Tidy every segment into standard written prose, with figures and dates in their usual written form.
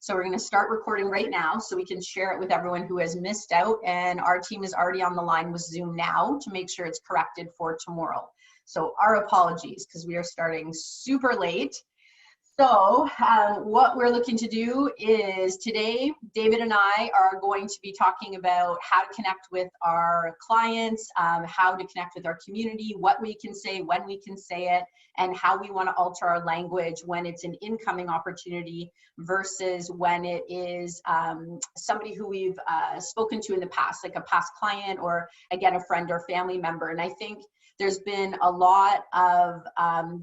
So we're going to start recording right now so we can share it with everyone who has missed out. And our team is already on the line with Zoom now to make sure it's corrected for tomorrow. So our apologies because we are starting super late. So what we're looking to do is today, David and I are going to be talking about how to connect with our clients, how to connect with our community, what we can say, when we can say it, and how we want to alter our language when it's an incoming opportunity versus when it is somebody who we've spoken to in the past, like a past client or, again, a friend or family member. And I think there's been a lot of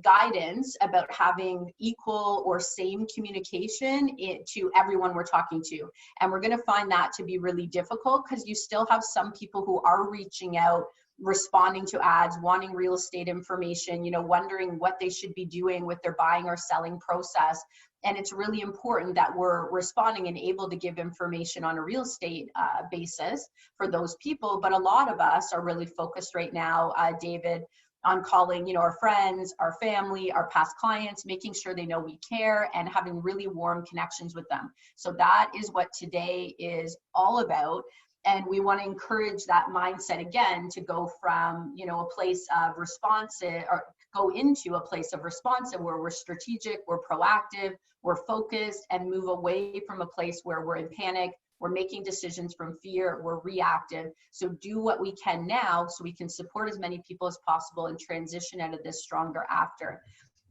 guidance about having equal or same communication to everyone we're talking to. And we're going to find that to be really difficult because you still have some people who are reaching out, responding to ads, wanting real estate information, wondering what they should be doing with their buying or selling process. And it's really important that we're responding and able to give information on a real estate basis for those people. But a lot of us are really focused right now, David, on calling, our friends, our family, our past clients, making sure they know we care and having really warm connections with them. So that is what today is all about. And we want to encourage that mindset again to go from, a place of responsive or go into a place of responsive where we're strategic, we're proactive, we're focused, and move away from a place where we're in panic, we're making decisions from fear, we're reactive. So do what we can now so we can support as many people as possible and transition out of this stronger after.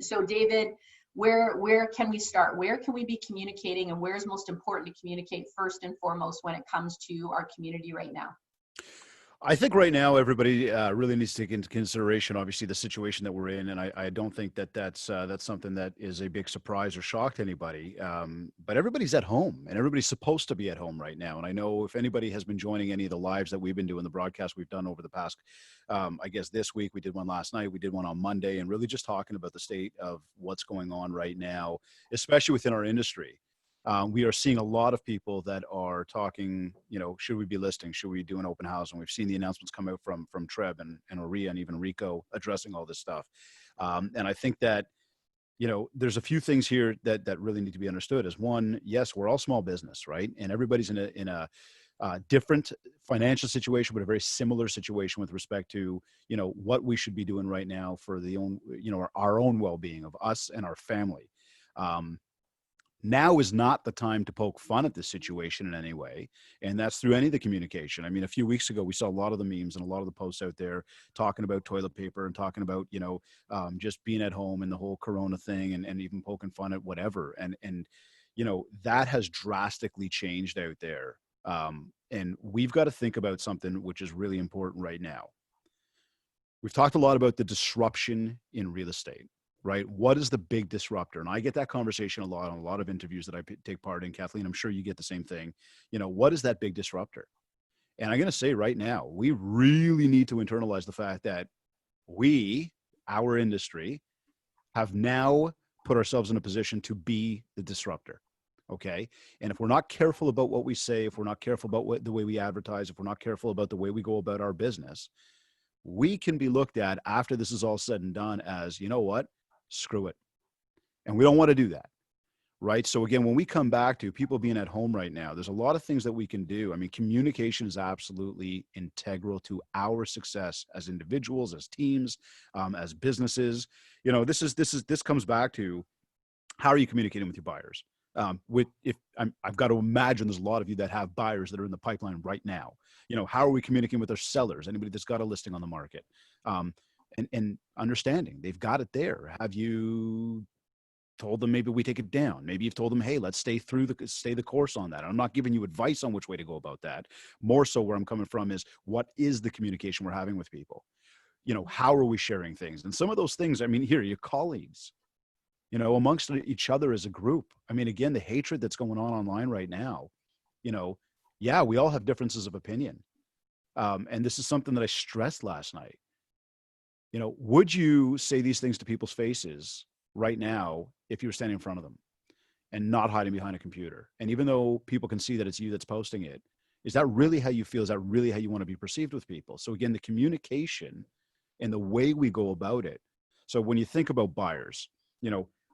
So David, where can we start? Where can we be communicating, and where is most important to communicate first and foremost when it comes to our community right now? I think right now everybody really needs to take into consideration, obviously, the situation that we're in, and I don't think that that's something that is a big surprise or shock to anybody. But everybody's at home, and everybody's supposed to be at home right now. And I know if anybody has been joining any of the lives that we've been doing, the broadcast we've done over the past, I guess this week, we did one last night, we did one on Monday, and really just talking about the state of what's going on right now, especially within our industry. We are seeing a lot of people that are talking, should we be listing? Should we do an open house? And we've seen the announcements come out from Treb and Maria and even Rico addressing all this stuff. And I think that, there's a few things here that really need to be understood. As one, yes, we're all small business, right? And everybody's in a different financial situation, but a very similar situation with respect to, what we should be doing right now for our own well-being of us and our family. Now is not the time to poke fun at this situation in any way. And that's through any of the communication. I mean, a few weeks ago, we saw a lot of the memes and a lot of the posts out there talking about toilet paper and talking about, just being at home and the whole Corona thing and even poking fun at whatever. And that has drastically changed out there. And we've got to think about something which is really important right now. We've talked a lot about the disruption in real estate. Right? What is the big disruptor? And I get that conversation a lot on a lot of interviews that I take part in. Kathleen, I'm sure you get the same thing. What is that big disruptor? And I'm going to say right now, we really need to internalize the fact that our industry, have now put ourselves in a position to be the disruptor. Okay. And if we're not careful about what we say, if we're not careful about the way we advertise, if we're not careful about the way we go about our business, we can be looked at after this is all said and done as, screw it. And we don't want to do that. Right. So again, when we come back to people being at home right now, there's a lot of things that we can do. I mean, communication is absolutely integral to our success as individuals, as teams, as businesses. This comes back to how are you communicating with your buyers? I've got to imagine there's a lot of you that have buyers that are in the pipeline right now. How are we communicating with our sellers? Anybody that's got a listing on the market? And understanding they've got it there. Have you told them maybe we take it down? Maybe you've told them, hey, let's stay the course on that. I'm not giving you advice on which way to go about that. More so where I'm coming from is what is the communication we're having with people? How are we sharing things? And some of those things, I mean, here, your colleagues, amongst each other as a group. I mean, again, the hatred that's going on online right now, yeah, we all have differences of opinion. And this is something that I stressed last night. Would you say these things to people's faces right now if you were standing in front of them and not hiding behind a computer? And even though people can see that it's you that's posting it, is that really how you feel? Is that really how you want to be perceived with people? So again, the communication and the way we go about it. So when you think about buyers,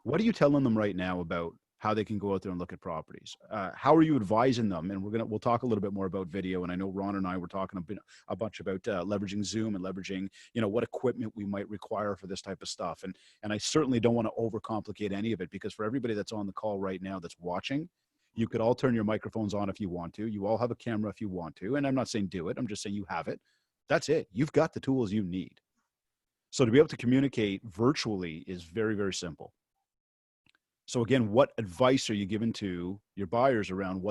what are you telling them right now about how they can go out there and look at properties. How are you advising them? And we'll talk a little bit more about video. And I know Ron and I were talking a bunch about leveraging Zoom and leveraging, what equipment we might require for this type of stuff. And I certainly don't want to overcomplicate any of it, because for everybody that's on the call right now that's watching, you could all turn your microphones on if you want to. You all have a camera if you want to. And I'm not saying do it. I'm just saying you have it. That's it. You've got the tools you need. So to be able to communicate virtually is very, very simple. So again, what advice are you giving to your buyers around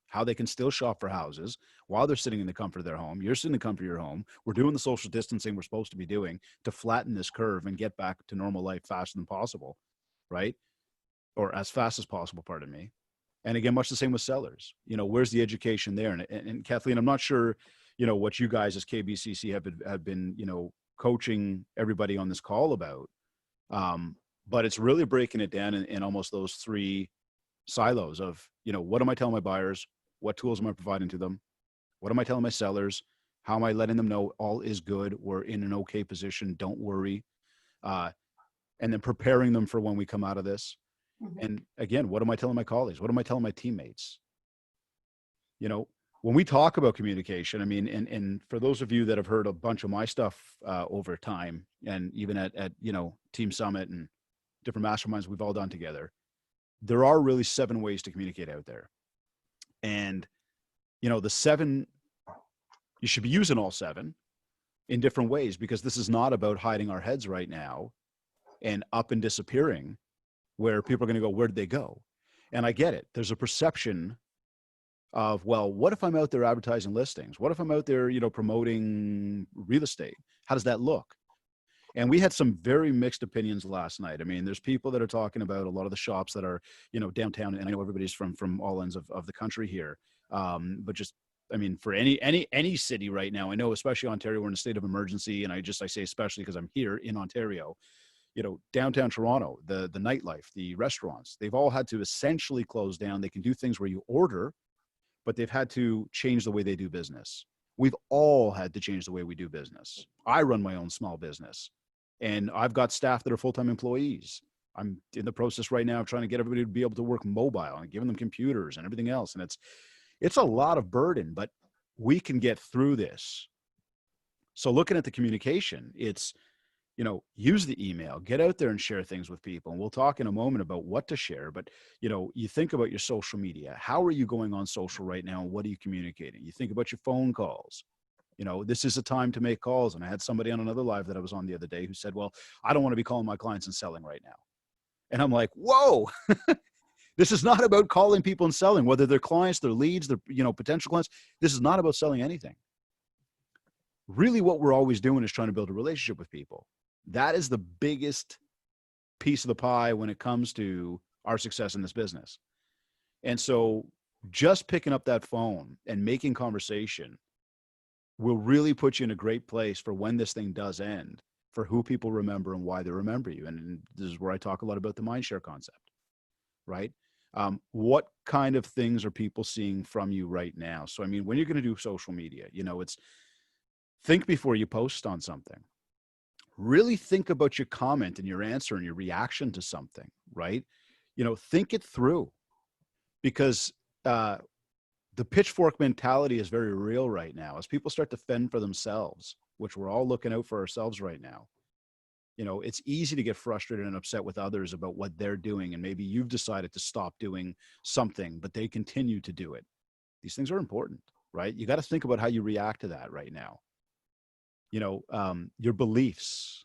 how they can still shop for houses while they're sitting in the comfort of their home? You're sitting in the comfort of your home. We're doing the social distancing we're supposed to be doing to flatten this curve and get back to normal life faster than possible, right? Or as fast as possible, pardon me. And again, much the same with sellers. Where's the education there? And Kathleen, I'm not sure, what you guys as KBCC have been, coaching everybody on this call about. But it's really breaking it down in almost those three silos of, what am I telling my buyers? What tools am I providing to them? What am I telling my sellers? How am I letting them know all is good? We're in an okay position. Don't worry. And then preparing them for when we come out of this. Mm-hmm. And again, what am I telling my colleagues? What am I telling my teammates? When we talk about communication, I mean, and for those of you that have heard a bunch of my stuff over time, and even at Team Summit and different masterminds we've all done together, there are really 7 ways to communicate out there. And, the 7, you should be using all 7 in different ways, because this is not about hiding our heads right now and up and disappearing where people are going to go, where did they go? And I get it. There's a perception of, well, what if I'm out there advertising listings? What if I'm out there, promoting real estate? How does that look? And we had some very mixed opinions last night. I mean, there's people that are talking about a lot of the shops that are, downtown, and I know everybody's from all ends of the country here. But just, I mean, for any city right now, I know, especially Ontario, we're in a state of emergency. And I say especially because I'm here in Ontario, downtown Toronto, the nightlife, the restaurants, they've all had to essentially close down. They can do things where you order, but they've had to change the way they do business. We've all had to change the way we do business. I run my own small business, and I've got staff that are full-time employees. I'm in the process right now of trying to get everybody to be able to work mobile and giving them computers and everything else. And it's a lot of burden, but we can get through this. So looking at the communication, it's, use the email, get out there and share things with people. And we'll talk in a moment about what to share, but you think about your social media. How are you going on social right now? And what are you communicating? You think about your phone calls. This is a time to make calls. And I had somebody on another live that I was on the other day who said, well, I don't want to be calling my clients and selling right now. And I'm like, whoa, this is not about calling people and selling, whether they're clients, they're leads, they're, potential clients. This is not about selling anything. Really what we're always doing is trying to build a relationship with people. That is the biggest piece of the pie when it comes to our success in this business. And so just picking up that phone and making conversation will really put you in a great place for when this thing does end, for who people remember and why they remember you. And this is where I talk a lot about the mindshare concept, right? What kind of things are people seeing from you right now? So, I mean, when you're going to do social media, it's think before you post on something. Really think about your comment and your answer and your reaction to something, right? Think it through, because the pitchfork mentality is very real right now as people start to fend for themselves, which we're all looking out for ourselves right now. It's easy to get frustrated and upset with others about what they're doing. And maybe you've decided to stop doing something, but they continue to do it. These things are important, right? You got to think about how you react to that right now. Your beliefs,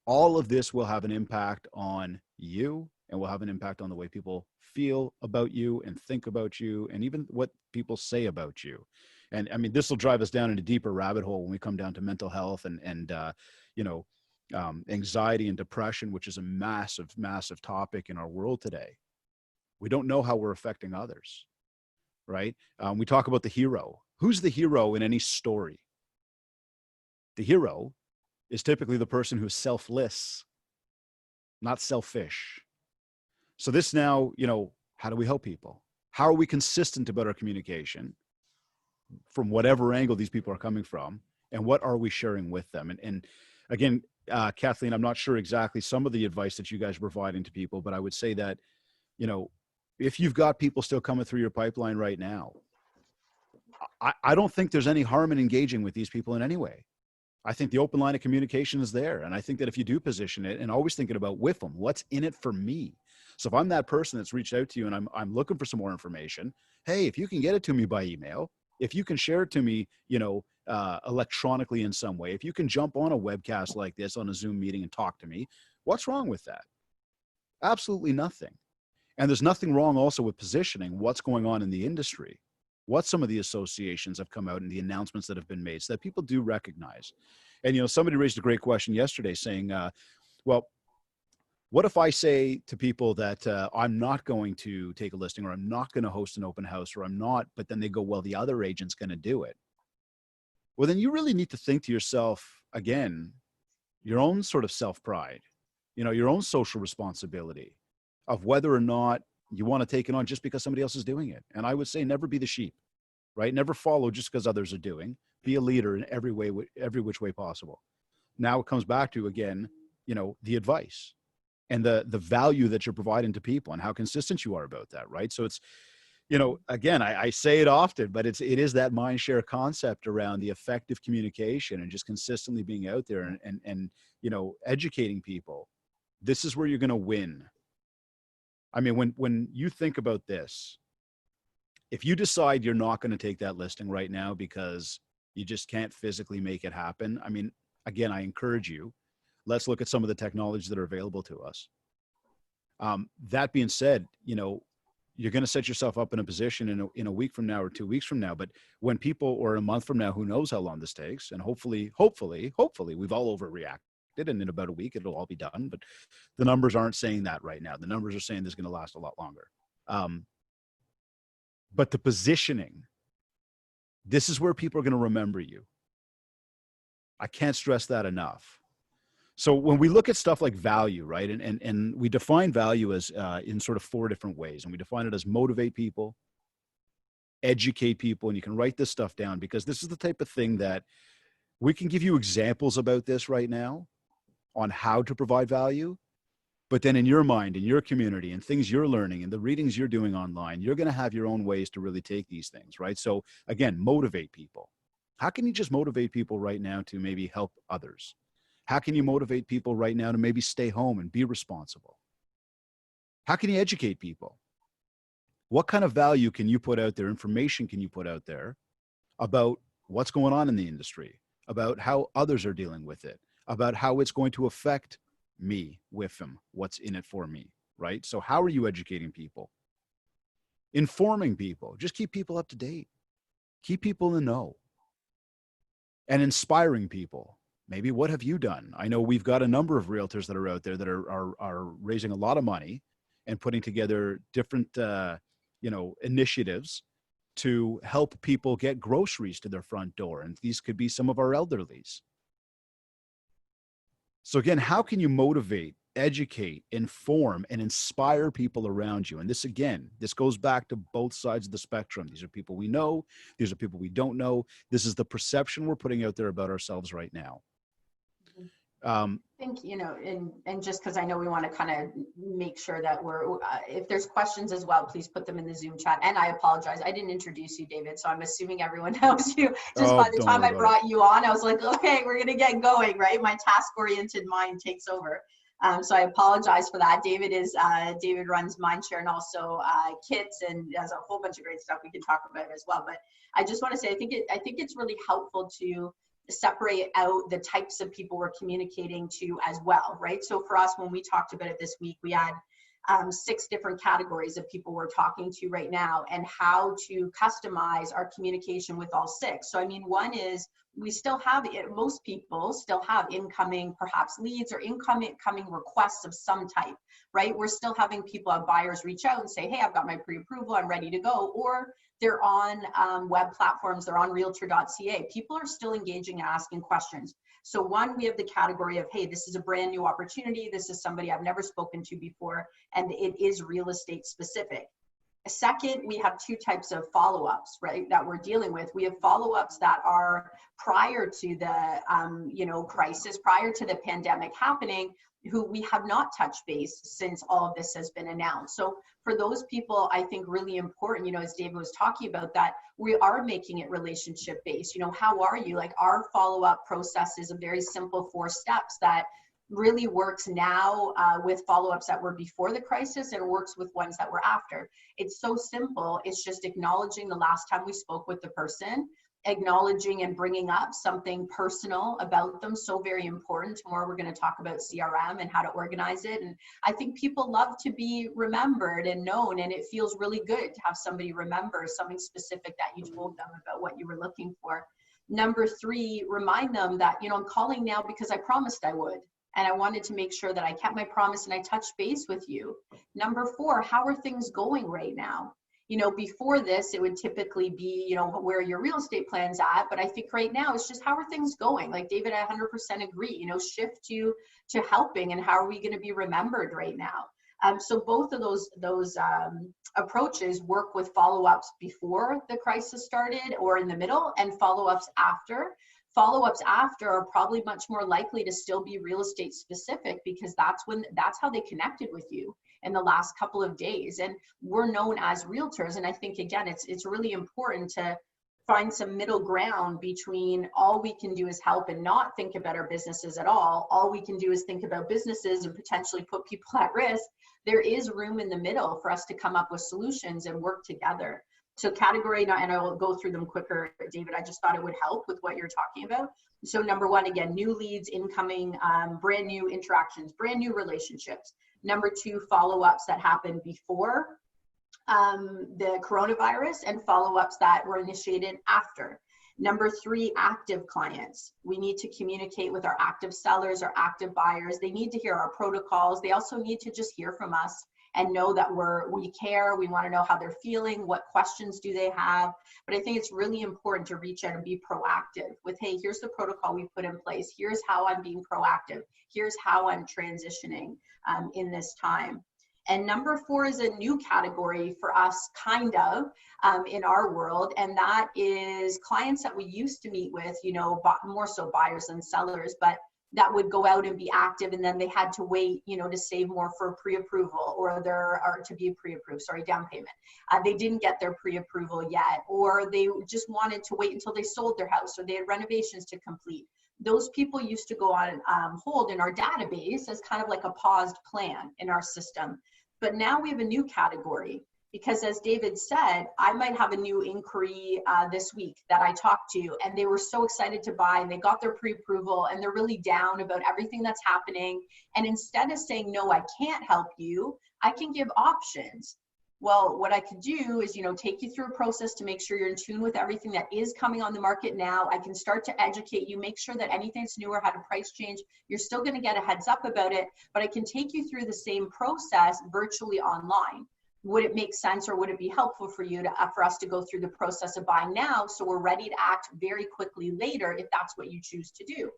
all of this will have an impact on you and will have an impact on the way people feel about you and think about you and even what people say about you. And I mean, this will drive us down in a deeper rabbit hole when we come down to mental health and anxiety and depression, which is a massive, massive topic in our world today. We don't know how we're affecting others, right? We talk about the hero. Who's the hero in any story? The hero is typically the person who's selfless, not selfish. So this now, how do we help people? How are we consistent about our communication from whatever angle these people are coming from? And what are we sharing with them? And again, Kathleen, I'm not sure exactly some of the advice that you guys are providing to people, but I would say that You know, if you've got people still coming through your pipeline right now, I don't think there's any harm in engaging with these people in any way. I think the open line of communication is there. And I think that if you do position it, and always thinking about with them, what's in it for me? So if I'm that person that's reached out to you and I'm looking for some more information, hey, if you can get it to me by email, if you can share it to me, electronically in some way, if you can jump on a webcast like this on a Zoom meeting and talk to me, what's wrong with that? Absolutely nothing. And there's nothing wrong also with positioning what's going on in the industry, what some of the associations have come out and the announcements that have been made so that people do recognize. And, somebody raised a great question yesterday saying, well, what if I say to people that I'm not going to take a listing, or I'm not going to host an open house, or I'm not, but then they go, well, the other agent's going to do it. Well, then you really need to think to yourself, again, your own sort of self-pride, your own social responsibility of whether or not you want to take it on just because somebody else is doing it. And I would say never be the sheep, right? Never follow just because others are doing. Be a leader in every way, every which way possible. Now it comes back to, again, the advice and the value that you're providing to people and how consistent you are about that, right? So it's, again, I say it often, but it is that mind share concept around the effective communication and just consistently being out there and educating people. This is where you're going to win. I mean, when you think about this, if you decide you're not going to take that listing right now because you just can't physically make it happen, I mean, again, I encourage you, let's look at some of the technologies that are available to us. That being said, you're going to set yourself up in a position in a week from now or 2 weeks from now. But when people, or a month from now, who knows how long this takes, and hopefully we've all overreacted, and in about a week it'll all be done. But the numbers aren't saying that right now. The numbers are saying this is going to last a lot longer. But the positioning, this is where people are going to remember you. I can't stress that enough. So when we look at stuff like value, right, and we define value as in sort of 4 different ways, and we define it as motivate people, educate people, and you can write this stuff down because this is the type of thing that we can give you examples about this right now on how to provide value. But then in your mind, in your community, and things you're learning and the readings you're doing online, you're going to have your own ways to really take these things, right? So again, motivate people. How can you just motivate people right now to maybe help others? How can you motivate people right now to maybe stay home and be responsible? How can you educate people? What kind of value can you put out there? Information can you put out there about what's going on in the industry, about how others are dealing with it, about how it's going to affect me with them, what's in it for me, right? So how are you educating people? Informing people, just keep people up to date, keep people in the know, and inspiring people. Maybe what have you done? I know we've got a number of realtors that are out there that are raising a lot of money and putting together different, initiatives to help people get groceries to their front door. And these could be some of our elderlies. So again, how can you motivate, educate, inform, and inspire people around you? And this, again, this goes back to both sides of the spectrum. These are people we know. These are people we don't know. This is the perception we're putting out there about ourselves right now. I think, and just because I know we want to kind of make sure that we're, if there's questions as well, please put them in the Zoom chat. And I apologize, I didn't introduce you, David, so I'm assuming everyone knows you. Just by the time I brought you on, I was like, okay, we're going to get going, right? My task-oriented mind takes over. So I apologize for that. David runs Mindshare and also Kits, and has a whole bunch of great stuff we can talk about as well. But I just want to say, I think it's really helpful to separate out the types of people we're communicating to as well, right? So for us, when we talked about it this week, we had 6 different categories of people we're talking to right now, and how to customize our communication with all 6. So I mean, one is we still have it, most people still have incoming perhaps leads or incoming requests of some type, right? We're still having people, have buyers reach out and say, hey, I've got my pre-approval, I'm ready to go. Or they're on web platforms, they're on realtor.ca. People are still engaging and asking questions. So one, we have the category of, hey, this is a brand new opportunity. This is somebody I've never spoken to before, and it is real estate specific. Second, we have 2 types of follow-ups, right, that we're dealing with. We have follow-ups that are prior to the, crisis, prior to the pandemic happening. who we have not touched base since all of this has been announced. So for those people, I think really important, you know, as David was talking about, that we are making it relationship based. You know, how are you? Like, our follow-up process is a very simple 4 steps that really works now with follow-ups that were before the crisis, and works with ones that were after. It's so simple. It's just acknowledging the last time we spoke with the person, acknowledging and bringing up something personal about them. So very important. Tomorrow we're going to talk about CRM and how to organize it. And I think people love to be remembered and known, and it feels really good to have somebody remember something specific that you told them about what you were looking for. Number 3, remind them that, you know, I'm calling now because I promised I would. And I wanted to make sure that I kept my promise and I touched base with you. Number 4, how are things going right now? You know, before this, it would typically be, you know, where your real estate plan's at. But I think right now it's just, how are things going? Like David, I 100% agree, you know, shift to helping, and how are we going to be remembered right now? So both of those approaches work with follow-ups before the crisis started or in the middle, and follow-ups after. Follow-ups after are probably much more likely to still be real estate specific, because that's how they connected with you in the last couple of days. And we're known as realtors. And I think, again, it's really important to find some middle ground between all we can do is help and not think about our businesses at all. All we can do is think about businesses and potentially put people at risk. There is room in the middle for us to come up with solutions and work together. So category, and I will go through them quicker, David, I just thought it would help with what you're talking about. So number 1, again, new leads, incoming, brand new interactions, brand new relationships. Number 2, follow-ups that happened before the coronavirus, and follow-ups that were initiated after. Number 3, active clients. We need to communicate with our active sellers, our active buyers. They need to hear our protocols. They also need to just hear from us and know that we care. We want to know how they're feeling, what questions do they have. But I think it's really important to reach out and be proactive with, hey, here's the protocol we put in place. Here's how I'm being proactive. Here's how I'm transitioning in this time. And number 4 is a new category for us, kind of, in our world. And that is clients that we used to meet with, you know, more so buyers than sellers, but that would go out and be active, and then they had to wait, you know, to save more for pre-approval, or to be pre-approved, down payment. They didn't get their pre-approval yet, or they just wanted to wait until they sold their house, or they had renovations to complete. Those people used to go on hold in our database as kind of like a paused plan in our system. But now we have a new category, because as David said, I might have a new inquiry this week that I talked to, and they were so excited to buy, and they got their pre-approval, and they're really down about everything that's happening. And instead of saying, no, I can't help you, I can give options. Well, what I could do is, you know, take you through a process to make sure you're in tune with everything that is coming on the market now. I can start to educate you, make sure that anything that's newer had a price change, you're still going to get a heads up about it, but I can take you through the same process virtually online. Would it make sense, or would it be helpful for you for us to go through the process of buying now, so we're ready to act very quickly later if that's what you choose to do?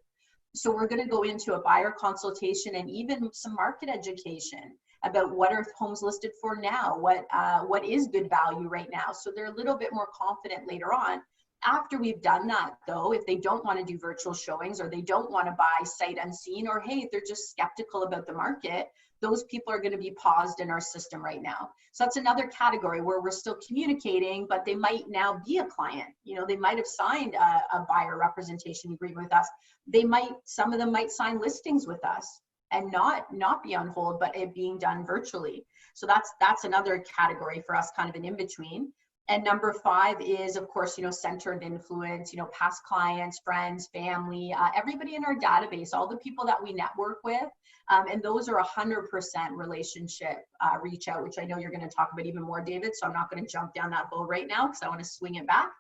So we're going to go into a buyer consultation and even some market education about what are homes listed for now, what is good value right now, so they're a little bit more confident later on. After we've done that, though, if they don't want to do virtual showings, or they don't want to buy sight unseen, or hey, they're just skeptical about the market, those people are going to be paused in our system right now. So that's another category where we're still communicating, but they might now be a client. You know, they might have signed a buyer representation agreement with us. Some of them might sign listings with us and not be on hold, but it being done virtually. So that's another category for us, kind of an in-between. And number 5 is, of course, you know, centered influence, you know, past clients, friends, family, everybody in our database, all the people that we network with. And those are 100% relationship reach out, which I know you're going to talk about even more, David. So I'm not going to jump down that boat right now, because I want to swing it back.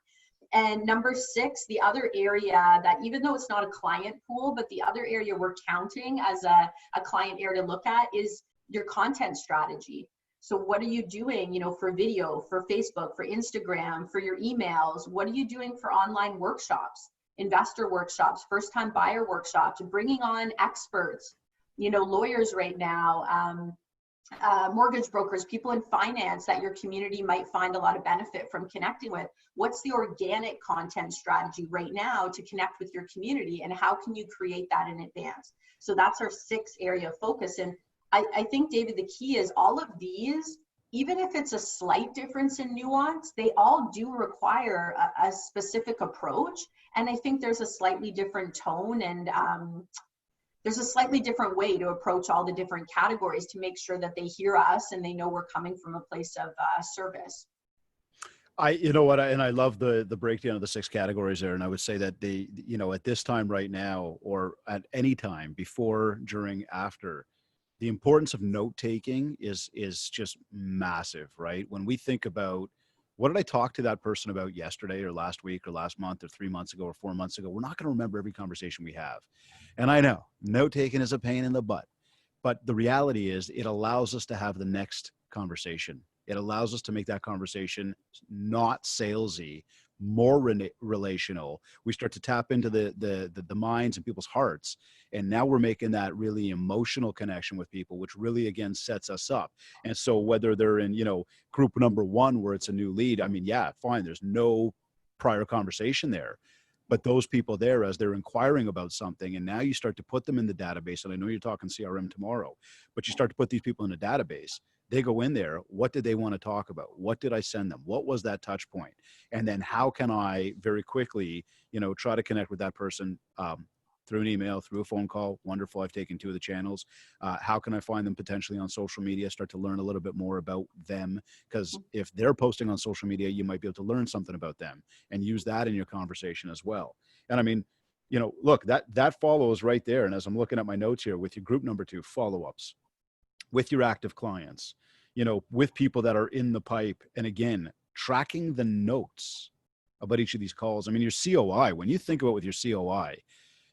And number 6, the other area that, even though it's not a client pool, but the other area we're counting as a client area to look at is your content strategy. So what are you doing, you know, for video, for Facebook, for Instagram, for your emails? What are you doing for online workshops, investor workshops, first-time buyer workshops, bringing on experts, you know, lawyers right now, mortgage brokers, people in finance that your community might find a lot of benefit from connecting with. What's the organic content strategy right now to connect with your community, and how can you create that in advance? So that's our 6th area of focus. And I think, David, the key is all of these, even if it's a slight difference in nuance, they all do require a specific approach. And I think there's a slightly different tone, and there's a slightly different way to approach all the different categories to make sure that they hear us and they know we're coming from a place of service. You know what, and I love the breakdown of the 6 categories there. And I would say that at this time right now, or at any time before, during, after, the importance of note taking is just massive, right? When we think about, what did I talk to that person about yesterday or last week or last month or 3 months ago or 4 months ago? We're not going to remember every conversation we have. And I know note taking is a pain in the butt, but the reality is it allows us to have the next conversation. It allows us to make that conversation not salesy, more relational. We start to tap into the minds and people's hearts. And now we're making that really emotional connection with people, which really, again, sets us up. And so whether they're in, group number 1, where it's a new lead, I mean, yeah, fine. There's no prior conversation there. But those people there, as they're inquiring about something, and now you start to put them in the database, and I know you're talking CRM tomorrow, but you start to put these people in a database. They go in there. What did they want to talk about? What did I send them? What was that touch point? And then how can I very quickly, try to connect with that person through an email, through a phone call? Wonderful. I've taken 2 of the channels. How can I find them potentially on social media? Start to learn a little bit more about them, because if they're posting on social media, you might be able to learn something about them and use that in your conversation as well. And I mean, look, that follows right there. And as I'm looking at my notes here, with your group number 2, follow-ups, with your active clients, with people that are in the pipe. And again, tracking the notes about each of these calls. I mean, your COI, when you think about with your COI,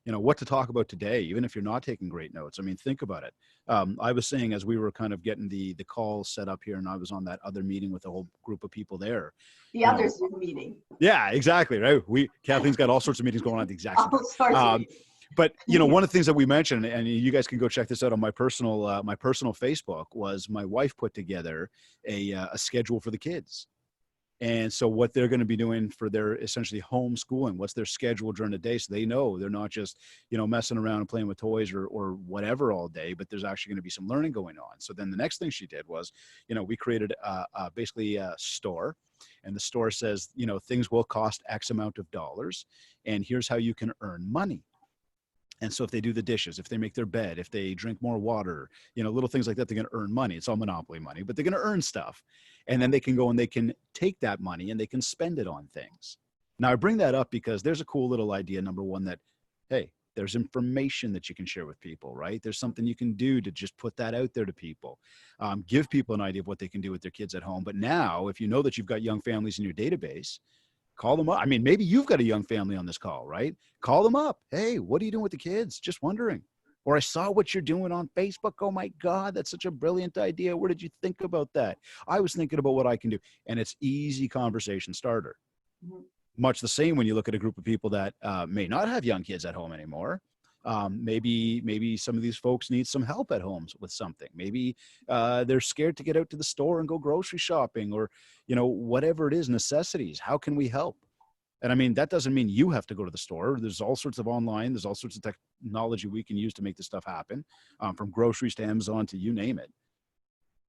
what to talk about today, even if you're not taking great notes. I mean, think about it. I was saying, as we were kind of getting the call set up here, and I was on that other meeting with a whole group of people there. The other Zoom meeting. Yeah, exactly. Right. Kathleen's got all sorts of meetings going on at the exact same time. But, one of the things that we mentioned, and you guys can go check this out on my personal Facebook, was my wife put together a schedule for the kids. And so what they're going to be doing for their essentially homeschooling, what's their schedule during the day, so they know they're not just, messing around and playing with toys or whatever all day, but there's actually going to be some learning going on. So then the next thing she did was, we created basically a store, and the store says, things will cost X amount of dollars, and here's how you can earn money. And so if they do the dishes, if they make their bed, if they drink more water, little things like that, they're going to earn money. It's all Monopoly money, but they're going to earn stuff. And then they can go and they can take that money and they can spend it on things. Now, I bring that up because there's a cool little idea, number 1, that, hey, there's information that you can share with people, right? There's something you can do to just put that out there to people, give people an idea of what they can do with their kids at home. But now, if you know that you've got young families in your database, call them up. I mean, maybe you've got a young family on this call, right? Call them up. Hey, what are you doing with the kids? Just wondering. Or I saw what you're doing on Facebook. Oh my God, that's such a brilliant idea. Where did you think about that? I was thinking about what I can do. And it's easy conversation starter. Mm-hmm. Much the same when you look at a group of people that may not have young kids at home anymore. Maybe some of these folks need some help at home with something. Maybe they're scared to get out to the store and go grocery shopping, or, whatever it is, necessities. How can we help? And I mean, that doesn't mean you have to go to the store. There's all sorts of online, there's all sorts of technology we can use to make this stuff happen, from groceries to Amazon to you name it.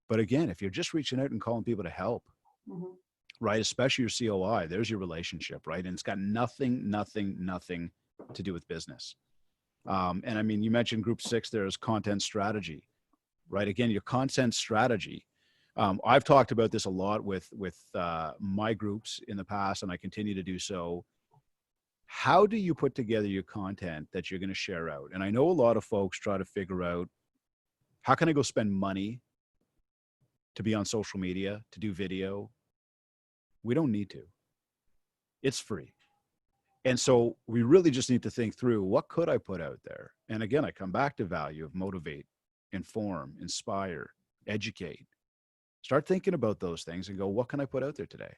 But again, if you're just reaching out and calling people to help, mm-hmm. right, especially your COI, there's your relationship, right? And it's got nothing to do with business. And I mean, you mentioned group 6, there's content strategy, right? Again, your content strategy. I've talked about this a lot with my groups in the past, and I continue to do so. How do you put together your content that you're going to share out? And I know a lot of folks try to figure out, how can I go spend money to be on social media, to do video? We don't need to. It's free. And so we really just need to think through, what could I put out there? And again, I come back to value of motivate, inform, inspire, educate. Start thinking about those things and go, what can I put out there today?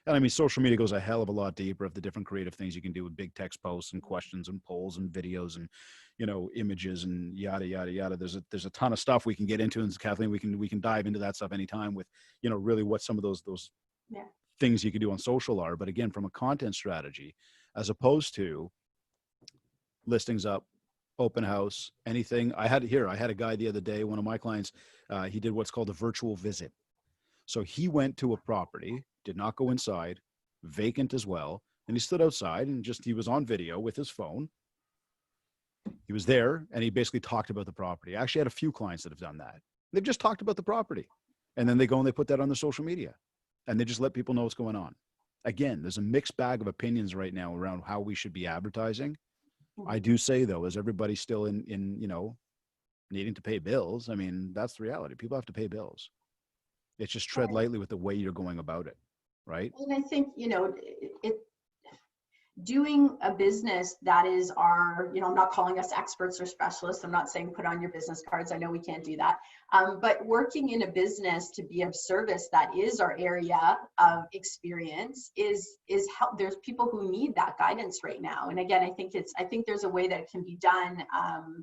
And I mean, social media goes a hell of a lot deeper of the different creative things you can do with big text posts and questions and polls and videos and, images and yada, yada, yada. There's a ton of stuff we can get into. And Kathleen, we can dive into that stuff anytime with, really what some of those Yeah. things you can do on social are. But again, from a content strategy, as opposed to listings up, open house, anything. I had a guy the other day, one of my clients, he did what's called a virtual visit. So he went to a property, did not go inside, vacant as well. And he stood outside and he was on video with his phone. He was there and he basically talked about the property. I actually had a few clients that have done that. They've just talked about the property. And then they go and they put that on their social media and they just let people know what's going on. Again, there's a mixed bag of opinions right now around how we should be advertising. I do say though, is everybody still in needing to pay bills? I mean, that's the reality. People have to pay bills. It's just tread lightly with the way you're going about it, right? And I think, doing a business that is I'm not calling us experts or specialists. I'm not saying put on your business cards. I know we can't do that. But working in a business to be of service, that is our area of experience, is help. There's people who need that guidance right now. And again, I think there's a way that it can be done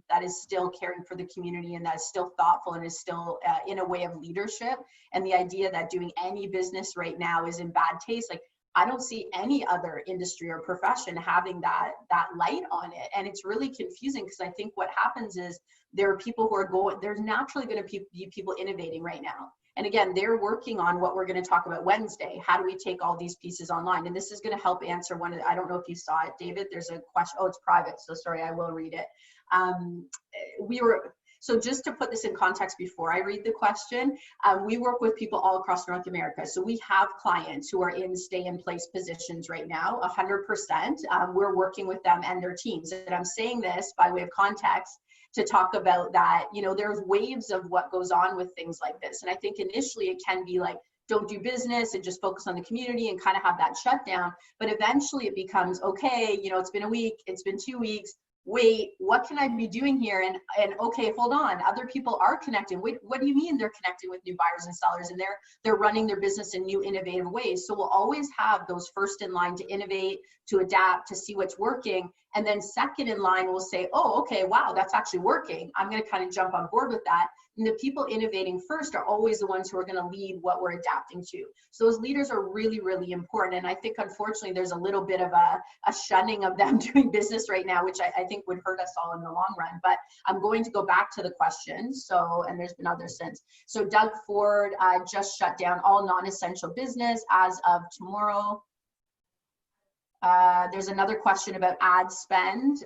that is still caring for the community and that is still thoughtful and is still in a way of leadership. And the idea that doing any business right now is in bad taste, like, I don't see any other industry or profession having that light on it. And it's really confusing because I think what happens is there are people who there's naturally going to be people innovating right now. And again, they're working on what we're going to talk about Wednesday. How do we take all these pieces online? And this is going to help answer I don't know if you saw it, David, there's a question. Oh, it's private. So sorry, I will read it. So just to put this in context before I read the question, we work with people all across North America. So we have clients who are in stay-in-place positions right now, 100%. We're working with them and their teams. And I'm saying this by way of context to talk about that, there's waves of what goes on with things like this. And I think initially it can be like, don't do business and just focus on the community and kind of have that shutdown. But eventually it becomes, okay, it's been a week, it's been 2 weeks. Wait, what can I be doing here? And okay, hold on. Other people are connecting. Wait, what do you mean they're connecting with new buyers and sellers and they're running their business in new innovative ways? So we'll always have those first in line to innovate, to adapt, to see what's working. And then second in line, we'll say, oh, okay, wow, that's actually working. I'm going to kind of jump on board with that. And the people innovating first are always the ones who are going to lead what we're adapting to. So those leaders are really, really important. And I think, unfortunately, there's a little bit of a shunning of them doing business right now, which I think would hurt us all in the long run. But I'm going to go back to the questions. And there's been others since. So Doug Ford just shut down all non-essential business as of tomorrow. There's another question about ad spend,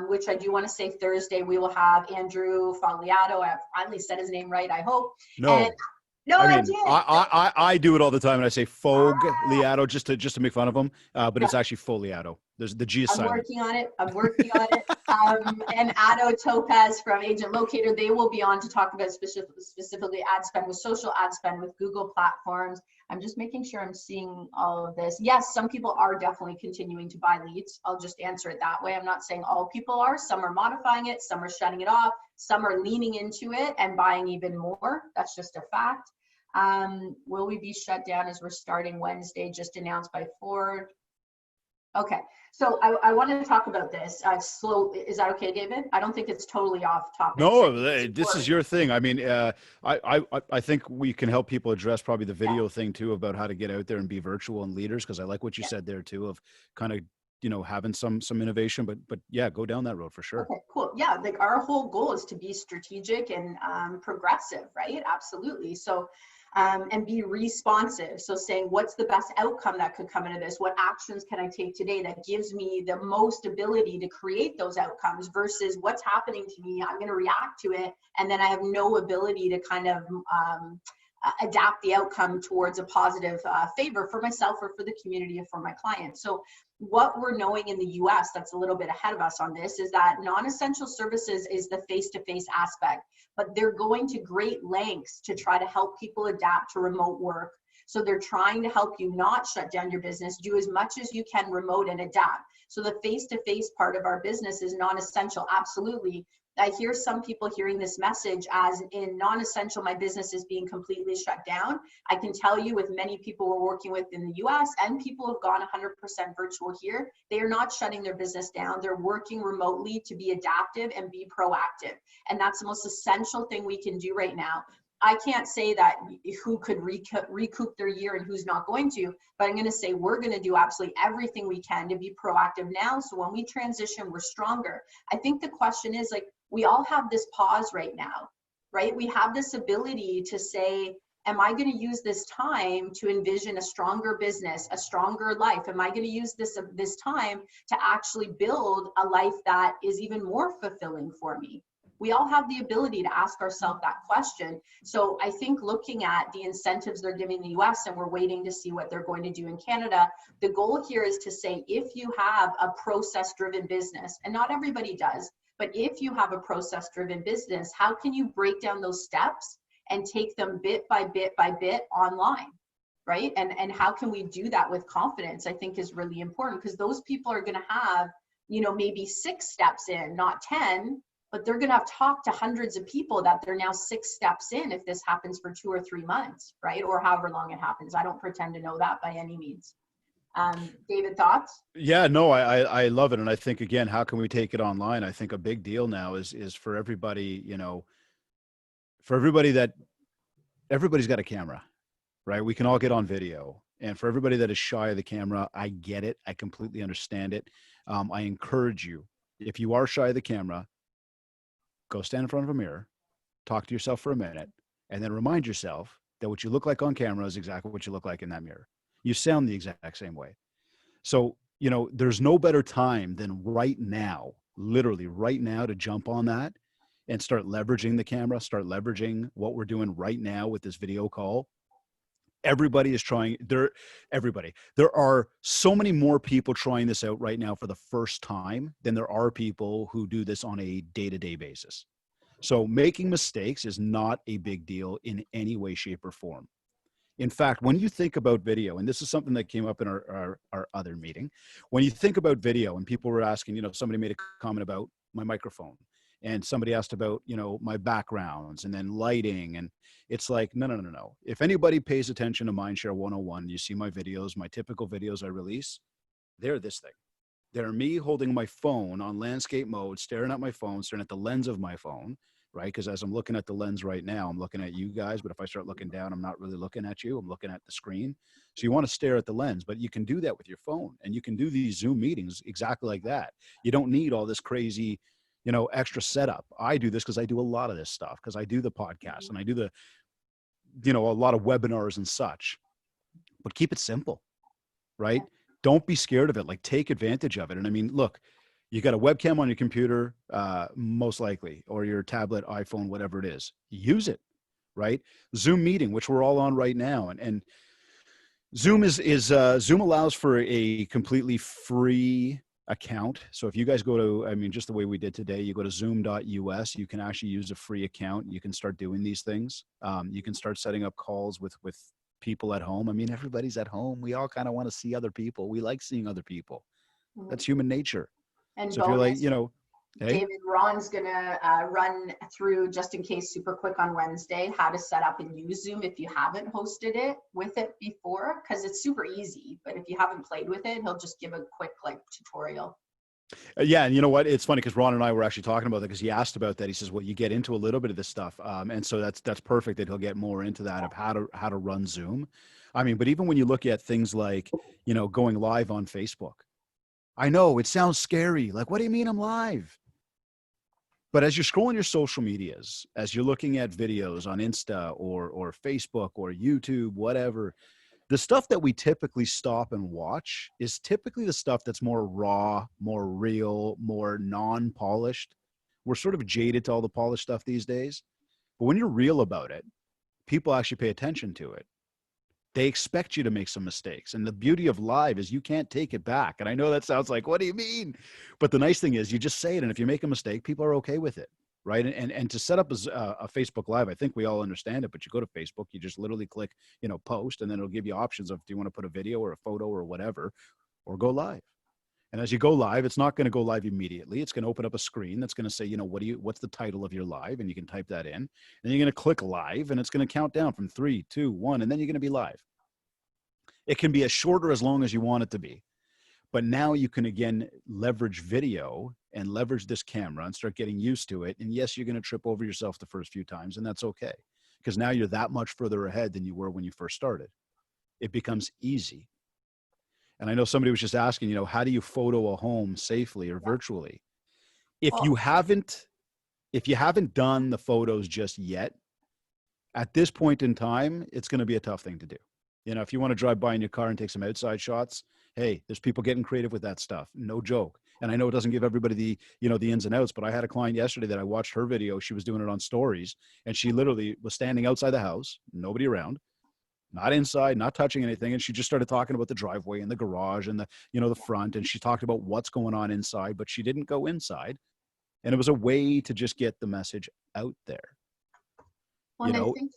which I do want to say Thursday we will have Andrew Fogliato. I finally said his name right, I hope. No. No, I mean, did. I do it all the time, and I say Fogliato just to make fun of him, but it's actually Fogliato. There's the G is silent. I'm working on it. And Addo Topaz from Agent Locator, they will be on to talk about specifically ad spend with social ad spend with Google platforms. I'm just making sure I'm seeing all of this. Yes, some people are definitely continuing to buy leads. I'll just answer it that way. I'm not saying all people are. Some are modifying it. Some are shutting it off. Some are leaning into it and buying even more. That's just a fact. Will we be shut down as we're starting Wednesday, just announced by Ford? Okay, so I want to talk about this. Is that okay, David? I don't think it's totally off topic. No, this is your thing. I mean, I think we can help people address probably the video thing too about how to get out there and be virtual and leaders, because I like what you said there too of kind of having some innovation, but yeah, go down that road for sure. Okay, cool. Yeah, like our whole goal is to be strategic and progressive, right? Absolutely. So. And be responsive. So saying, what's the best outcome that could come into this? What actions can I take today that gives me the most ability to create those outcomes versus what's happening to me? I'm going to react to it. And then I have no ability to kind of adapt the outcome towards a positive favor for myself or for the community or for my clients. So what we're knowing in the US that's a little bit ahead of us on this is that non-essential services is the face-to-face aspect, but they're going to great lengths to try to help people adapt to remote work. So they're trying to help you not shut down your business, do as much as you can remote and adapt. So the face-to-face part of our business is non-essential, absolutely. I hear some people hearing this message as in non-essential, my business is being completely shut down. I can tell you with many people we're working with in the US and people who've gone 100% virtual here, they are not shutting their business down. They're working remotely to be adaptive and be proactive. And that's the most essential thing we can do right now. I can't say that who could recoup their year and who's not going to, but I'm going to say we're going to do absolutely everything we can to be proactive now. So when we transition, we're stronger. I think the question is like, we all have this pause right now, right? We have this ability to say, am I going to use this time to envision a stronger business, a stronger life? Am I going to use this time to actually build a life that is even more fulfilling for me? We all have the ability to ask ourselves that question. So I think looking at the incentives they're giving the US, and we're waiting to see what they're going to do in Canada, the goal here is to say, if you have a process-driven business, and not everybody does, but if you have a process-driven business, how can you break down those steps and take them bit by bit by bit online, right? And how can we do that with confidence, I think is really important, because those people are gonna have, you know, maybe 6 steps in, not 10, but they're going to have talked to hundreds of people that they're now 6 steps in if this happens for 2 or 3 months, right? Or however long it happens. I don't pretend to know that by any means. David, thoughts? Yeah, no, I love it. And I think, again, how can we take it online? I think a big deal now is for everybody, you know, for everybody that everybody's got a camera, right? We can all get on video. And for everybody that is shy of the camera, I get it. I completely understand it. I encourage you, if you are shy of the camera, go stand in front of a mirror, talk to yourself for a minute, and then remind yourself that what you look like on camera is exactly what you look like in that mirror. You sound the exact same way. So, you know, there's no better time than right now, literally right now, to jump on that and start leveraging the camera, start leveraging what we're doing right now with this video call. Everybody is trying, there are so many more people trying this out right now for the first time than there are people who do this on a day-to-day basis. So making mistakes is not a big deal in any way, shape, or form. In fact, when you think about video, and this is something that came up in our other meeting, when you think about video and people were asking, you know, somebody made a comment about my microphone, and somebody asked about, you know, my backgrounds and then lighting. And it's like, no. If anybody pays attention to Mindshare 101, you see my videos, my typical videos I release, they're this thing. They're me holding my phone on landscape mode, staring at my phone, staring at the lens of my phone, right? Because as I'm looking at the lens right now, I'm looking at you guys, but if I start looking down, I'm not really looking at you. I'm looking at the screen. So you want to stare at the lens, but you can do that with your phone, and you can do these Zoom meetings exactly like that. You don't need all this crazy, you know, extra setup. I do this because I do a lot of this stuff, because I do the podcast and I do the, you know, a lot of webinars and such. But keep it simple, right? Don't be scared of it. Like, take advantage of it. And I mean, look, you got a webcam on your computer, most likely, or your tablet, iPhone, whatever it is. Use it, right? Zoom meeting, which we're all on right now, and Zoom Zoom allows for a completely free account. So if you guys go to, I mean, just the way we did today, you go to zoom.us, you can actually use a free account. You can start doing these things. You can start setting up calls with people at home. I mean, everybody's at home. We all kind of want to see other people. We like seeing other people. That's human nature. And so if you're like, you know, hey, David, Ron's gonna run through, just in case, super quick on Wednesday, how to set up and use Zoom if you haven't hosted it with it before, because it's super easy. But if you haven't played with it, he'll just give a quick like tutorial. Yeah, and you know what? It's funny because Ron and I were actually talking about that, because he asked about that. He says, "Well, you get into a little bit of this stuff," and so that's perfect that he'll get more into that of how to run Zoom. I mean, but even when you look at things like, you know, going live on Facebook, I know it sounds scary. Like, what do you mean I'm live? But as you're scrolling your social medias, as you're looking at videos on Insta or Facebook or YouTube, whatever, the stuff that we typically stop and watch is typically the stuff that's more raw, more real, more non-polished. We're sort of jaded to all the polished stuff these days. But when you're real about it, people actually pay attention to it. They expect you to make some mistakes. And the beauty of live is you can't take it back. And I know that sounds like, what do you mean? But the nice thing is you just say it. And if you make a mistake, people are okay with it. Right. And to set up a Facebook Live, I think we all understand it, but you go to Facebook, you just literally click, you know, post, and then it'll give you options of, do you want to put a video or a photo or whatever, or go live. And as you go live, it's not going to go live immediately. It's going to open up a screen that's going to say, you know, what's the title of your live? And you can type that in. And then you're going to click live, and it's going to count down from 3, 2, 1, and then you're going to be live. It can be as short or as long as you want it to be. But now you can, again, leverage video and leverage this camera and start getting used to it. And yes, you're going to trip over yourself the first few times, and that's okay. Because now you're that much further ahead than you were when you first started. It becomes easy. And I know somebody was just asking, you know, how do you photo a home safely or virtually? If you haven't done the photos just yet, at this point in time, it's going to be a tough thing to do. You know, if you want to drive by in your car and take some outside shots, hey, there's people getting creative with that stuff. No joke. And I know it doesn't give everybody the, you know, the ins and outs, but I had a client yesterday that I watched her video. She was doing it on stories, and she literally was standing outside the house, nobody around, not inside, not touching anything. And she just started talking about the driveway and the garage and the, you know, the front. And she talked about what's going on inside, but she didn't go inside. And it was a way to just get the message out there. Well, you know, I think,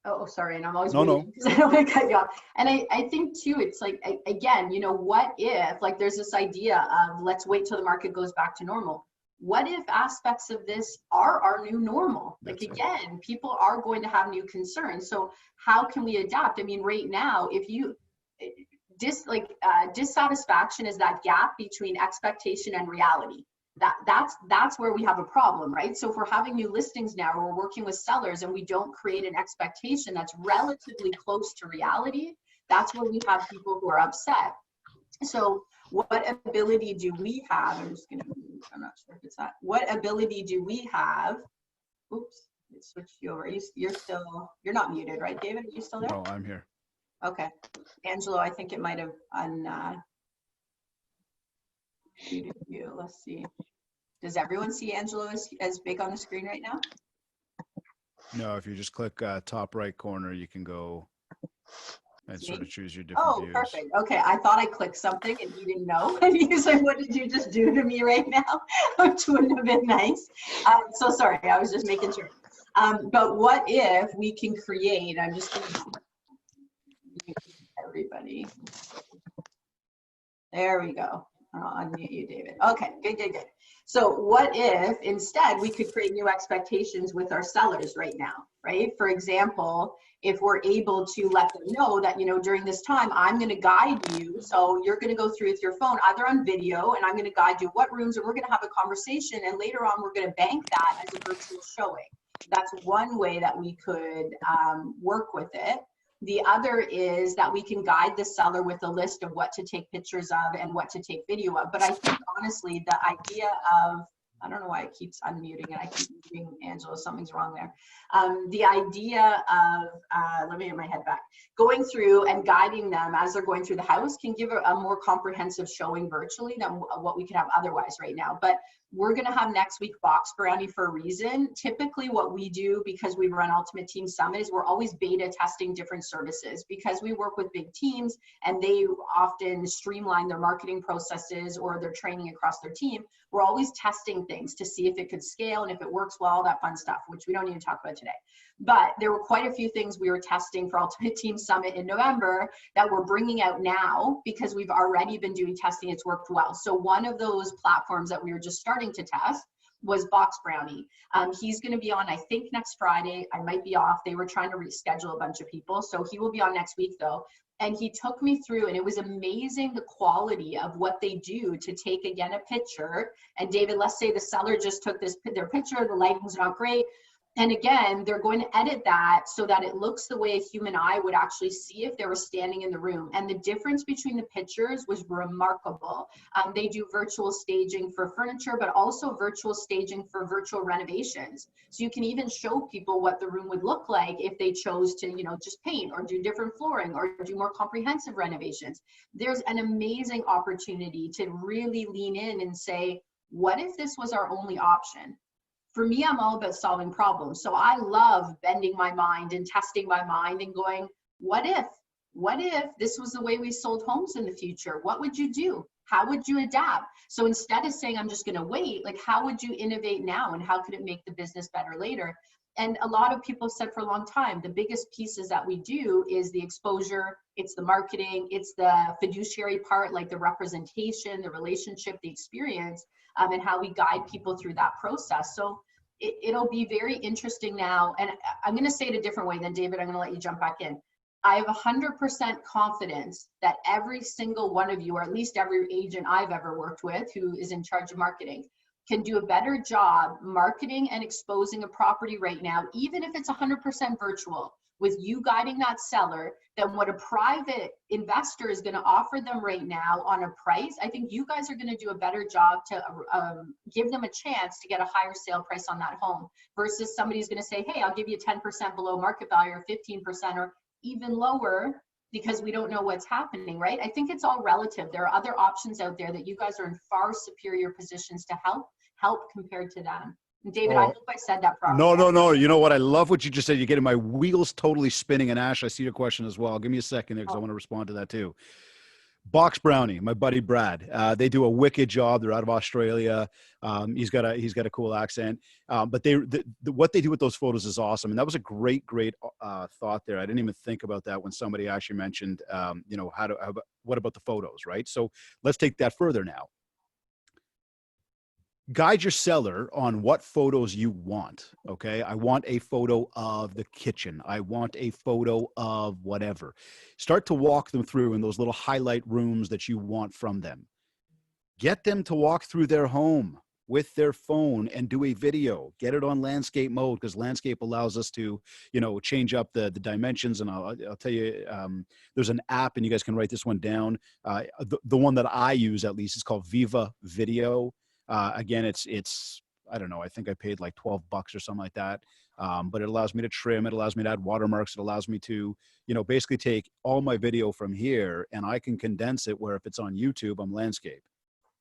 oh, sorry. And I'm always no. because I don't want to cut you off. And I think too, it's like, again, you know, what if, like, there's this idea of let's wait till the market goes back to normal. What if aspects of this are our new normal? Like, again, people are going to have new concerns. So how can we adapt? I mean, right now, if you dissatisfaction is that gap between expectation and reality. That's where we have a problem, right? So if we're having new listings now, or we're working with sellers and we don't create an expectation that's relatively close to reality, that's where we have people who are upset. So what ability do we have? I'm not sure if it's that. What ability do we have? Oops, it switched you over. You're not muted, right, David? Are you still there? No, I'm here. Okay. Angelo, I think it might have muted you. Let's see. Does everyone see Angelo as big on the screen right now? No, if you just click top right corner, you can go and sort of choose your different views. Oh, perfect. Okay, I thought I clicked something and you didn't know. And he was like, what did you just do to me right now? Which wouldn't have been nice. So sorry, I was just making sure. But what if we can create, I'm just going to everybody. There we go. I'll unmute you, David. Okay, good. So what if instead we could create new expectations with our sellers right now, right? For example, if we're able to let them know that, you know, during this time, I'm going to guide you. So you're going to go through with your phone, either on video, and I'm going to guide you what rooms, and we're going to have a conversation. And later on, we're going to bank that as a virtual showing. That's one way that we could work with it. The other is that we can guide the seller with a list of what to take pictures of and what to take video of. But I think, honestly, the idea of, I don't know why it keeps unmuting and I keep muting Angela, something's wrong there. The idea of, let me get my head back, going through and guiding them as they're going through the house can give a more comprehensive showing virtually than what we could have otherwise right now. But we're going to have next week Box Brownie for a reason. Typically what we do, because we run Ultimate Team Summit, is we're always beta testing different services, because we work with big teams and they often streamline their marketing processes or their training across their team. We're always testing things to see if it could scale and if it works well, all that fun stuff, which we don't need to talk about today. But there were quite a few things we were testing for Ultimate Team Summit in November that we're bringing out now because we've already been doing testing. It's worked well. So one of those platforms that we were just starting to test was Box Brownie. He's going to be on, I think, next Friday. I might be off. They were trying to reschedule a bunch of people. So he will be on next week, though. And he took me through, and it was amazing the quality of what they do to take, again, a picture. And David, let's say the seller just took their picture, the lighting's not great. And again, they're going to edit that so that it looks the way a human eye would actually see if they were standing in the room. And the difference between the pictures was remarkable. They do virtual staging for furniture, but also virtual staging for virtual renovations. So you can even show people what the room would look like if they chose to, you know, just paint or do different flooring or do more comprehensive renovations. There's an amazing opportunity to really lean in and say, what if this was our only option? For me, I'm all about solving problems. So I love bending my mind and testing my mind and going, what if this was the way we sold homes in the future? What would you do? How would you adapt? So instead of saying, I'm just going to wait, like, how would you innovate now? And how could it make the business better later? And a lot of people have said for a long time, the biggest pieces that we do is the exposure, it's the marketing, it's the fiduciary part, like the representation, the relationship, the experience, and how we guide people through that process. So it'll be very interesting now. And I'm going to say it a different way than David. I'm going to let you jump back in. I have 100% confidence that every single one of you, or at least every agent I've ever worked with who is in charge of marketing, can do a better job marketing and exposing a property right now, even if it's 100% virtual, with you guiding that seller, than what a private investor is going to offer them right now on a price. I think you guys are going to do a better job to give them a chance to get a higher sale price on that home, versus somebody's going to say, hey, I'll give you 10% below market value, or 15%, or even lower, because we don't know what's happening, right? I think it's all relative. There are other options out there that you guys are in far superior positions to help compared to them. And David, I hope I said that properly. No. You know what? I love what you just said. You're getting my wheels totally spinning. And Ash, I see your question as well. Give me a second there, because I want to respond to that too. Box Brownie, my buddy Brad. They do a wicked job. They're out of Australia. He's got a cool accent. But what they do with those photos is awesome. And that was a great thought there. I didn't even think about that when somebody actually mentioned, what about the photos, right? So let's take that further now. Guide your seller on what photos you want. Okay. I want a photo of the kitchen. I want a photo of whatever. Start to walk them through in those little highlight rooms that you want from them. Get them to walk through their home with their phone and do a video. Get it on landscape mode, because landscape allows us to, change up the dimensions. And I'll tell you, there's an app, and you guys can write this one down. The one that I use, at least, is called Viva Video. Again, it's, I don't know, I think I paid like $12 or something like that. But it allows me to trim, it allows me to add watermarks. It allows me to, basically take all my video from here, and I can condense it where if it's on YouTube, I'm landscape.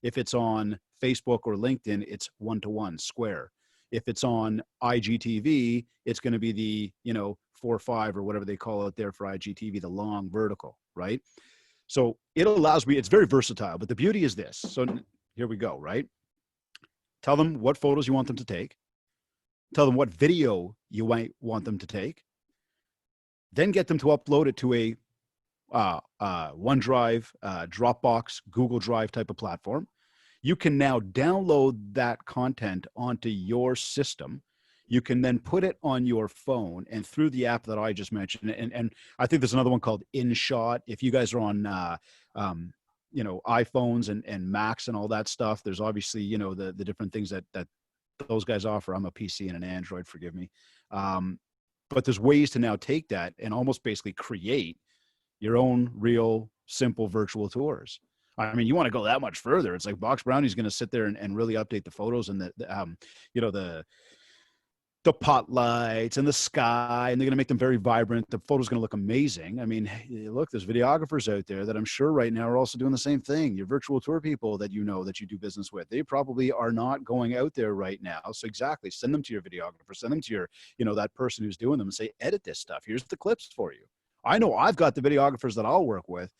If it's on Facebook or LinkedIn, it's 1-to-1 square. If it's on IGTV, it's going to be the, 4:5 or whatever they call it there for IGTV, the long vertical, right? So it allows me, it's very versatile, but the beauty is this. So here we go, right? Tell them what photos you want them to take. Tell them what video you might want them to take. Then get them to upload it to a OneDrive, Dropbox, Google Drive type of platform. You can now download that content onto your system. You can then put it on your phone, and through the app that I just mentioned, and I think there's another one called InShot. If you guys are on iPhones and Macs and all that stuff, there's obviously, the different things that those guys offer. I'm a PC and an Android, forgive me. But there's ways to now take that and almost basically create your own real simple virtual tours. I mean, you want to go that much further. It's like Box Brownie's going to sit there and really update the photos and the pot lights and the sky, and they're going to make them very vibrant. The photo's going to look amazing. I mean, look, there's videographers out there that I'm sure right now are also doing the same thing. Your virtual tour people that that you do business with, they probably are not going out there right now. So exactly, send them to your videographer, send them to your, that person who's doing them, and say, edit this stuff. Here's the clips for you. I know I've got the videographers that I'll work with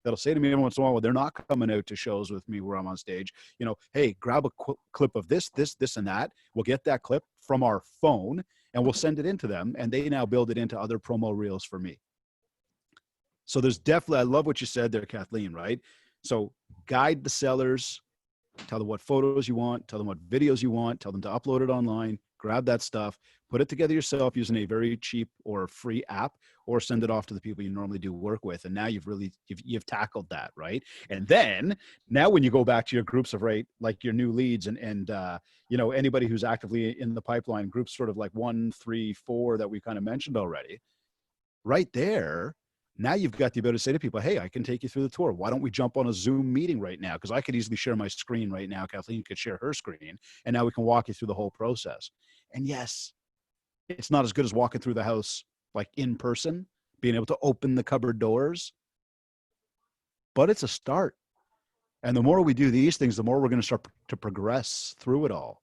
that'll say to me every once in a while, well, they're not coming out to shows with me where I'm on stage. Hey, grab a clip of this, and that. We'll get that clip from our phone and we'll send it into them, and they now build it into other promo reels for me. So there's definitely, I love what you said there, Kathleen, right? So guide the sellers, tell them what photos you want, tell them what videos you want, tell them to upload it online, grab that stuff, put it together yourself using a very cheap or free app, or send it off to the people you normally do work with. And now you've tackled that, right? And then now when you go back to your groups of, right, like your new leads and anybody who's actively in the pipeline, groups sort of like 1, 3, 4 that we kind of mentioned already, right there, now you've got the ability to say to people, hey, I can take you through the tour. Why don't we jump on a Zoom meeting right now? Because I could easily share my screen right now. Kathleen could share her screen, and now we can walk you through the whole process. And yes, it's not as good as walking through the house like in person, being able to open the cupboard doors, but it's a start. And the more we do these things, the more we're going to start to progress through it all.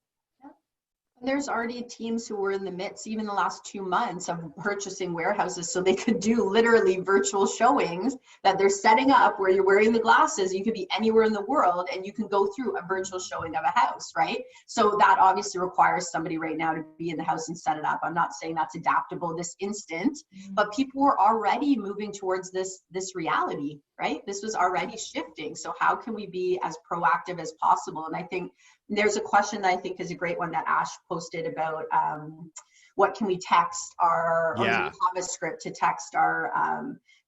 There's already teams who were in the midst, even the last 2 months, of purchasing warehouses so they could do literally virtual showings that they're setting up where you're wearing the glasses. You could be anywhere in the world and you can go through a virtual showing of a house, right? So that obviously requires somebody right now to be in the house and set it up. I'm not saying that's adaptable this instant, but people were already moving towards this reality, right? This was already shifting. So how can we be as proactive as possible? And I think there's a question that I think is a great one that Ash posted about what can we text our, or maybe have a script to text our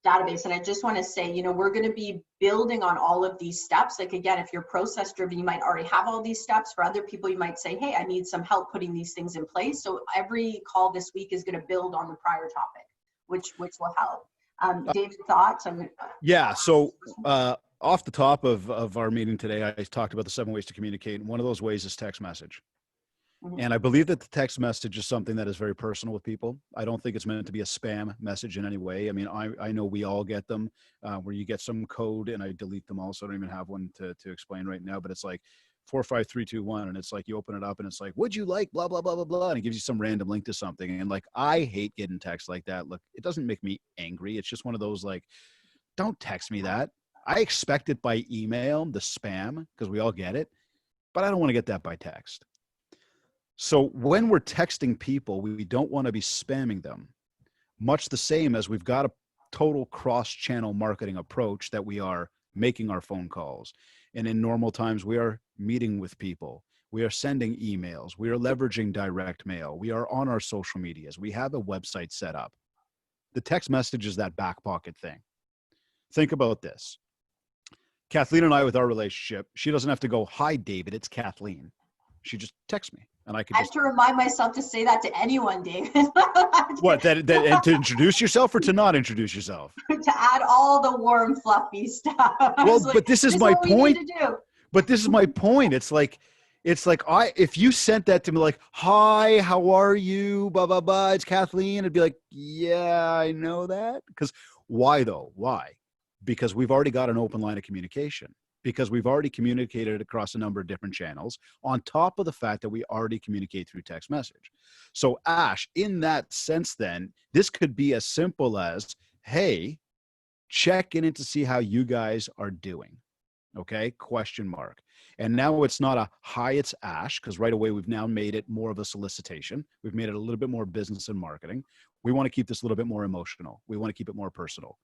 database. And I just want to say, you know, we're going to be building on all of these steps. Like, again, if you're process driven, you might already have all these steps. For other people, you might say, hey, I need some help putting these things in place. So every call this week is going to build on the prior topic, which will help. David, thoughts? Yeah. So off the top of our meeting today, I talked about the 7 ways to communicate. And one of those ways is text message. And I believe that the text message is something that is very personal with people. I don't think it's meant to be a spam message in any way. I mean, I know we all get them where you get some code, and I delete them all, so I don't even have one to explain right now, but it's like 45321, and it's like you open it up and it's like, would you like blah, blah, blah, blah, blah, and it gives you some random link to something. And like, I hate getting texts like that. Look, it doesn't make me angry. It's just one of those like, don't text me that. I expect it by email, the spam, because we all get it, but I don't want to get that by text. So when we're texting people, we don't want to be spamming them, much the same as we've got a total cross-channel marketing approach that we are making our phone calls. And in normal times, we are meeting with people. We are sending emails. We are leveraging direct mail. We are on our social medias. We have a website set up. The text message is that back pocket thing. Think about this. Kathleen and I, with our relationship, she doesn't have to go, hi, David, it's Kathleen. She just texts me. And I have to remind myself to say that to anyone, David. What, that and to introduce yourself or to not introduce yourself? To add all the warm, fluffy stuff. Well, but this is my point. But this is my point. It's like if you sent that to me like, hi, how are you? Blah, blah, blah. It's Kathleen. I'd be like, yeah, I know that. Because why though? Why? Because we've already got an open line of communication. Because we've already communicated across a number of different channels, on top of the fact that we already communicate through text message. So Ash, in that sense, then, this could be as simple as, hey, checking in to see how you guys are doing. Okay, question mark. And now it's not a hi, it's Ash, because right away we've now made it more of a solicitation. We've made it a little bit more business and marketing. We want to keep this a little bit more emotional. We want to keep it more personal.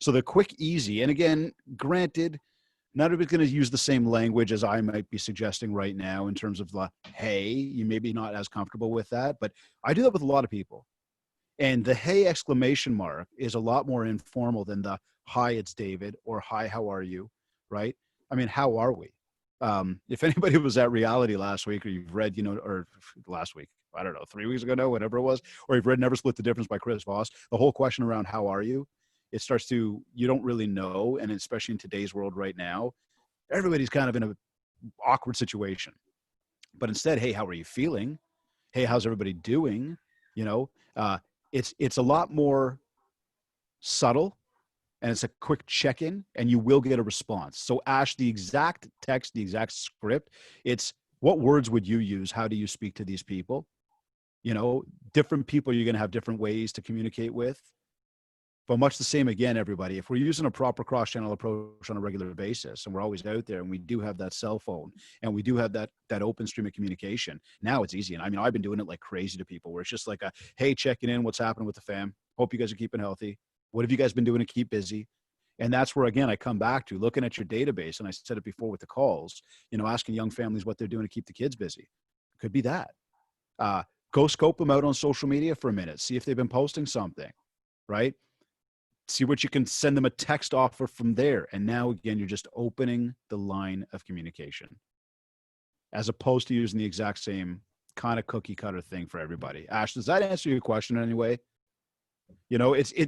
So the quick, easy, and again, granted, not everybody's going to use the same language as I might be suggesting right now in terms of the, hey, you may be not as comfortable with that, but I do that with a lot of people. And the hey exclamation mark is a lot more informal than the hi, it's David, or hi, how are you, right? I mean, how are we? If anybody was at Reality last week, or you've read, or last week, I don't know, 3 weeks ago now, whatever it was, or you've read Never Split the Difference by Chris Voss, the whole question around how are you, it starts to, you don't really know. And especially in today's world right now, everybody's kind of in an awkward situation. But instead, hey, how are you feeling? Hey, how's everybody doing? It's a lot more subtle, and it's a quick check-in, and you will get a response. So Ash, the exact text, the exact script, it's what words would you use? How do you speak to these people? Different people you're going to have different ways to communicate with. But much the same again, everybody, if we're using a proper cross-channel approach on a regular basis, and we're always out there, and we do have that cell phone, and we do have that open stream of communication, now it's easy. And I mean, I've been doing it like crazy to people where it's just like hey, checking in, what's happening with the fam? Hope you guys are keeping healthy. What have you guys been doing to keep busy? And that's where, again, I come back to looking at your database. And I said it before with the calls, asking young families what they're doing to keep the kids busy. Could be that. Go scope them out on social media for a minute. See if they've been posting something, right? See what you can send them a text offer from there. And now, again, you're just opening the line of communication as opposed to using the exact same kind of cookie cutter thing for everybody. Ash, does that answer your question in any way?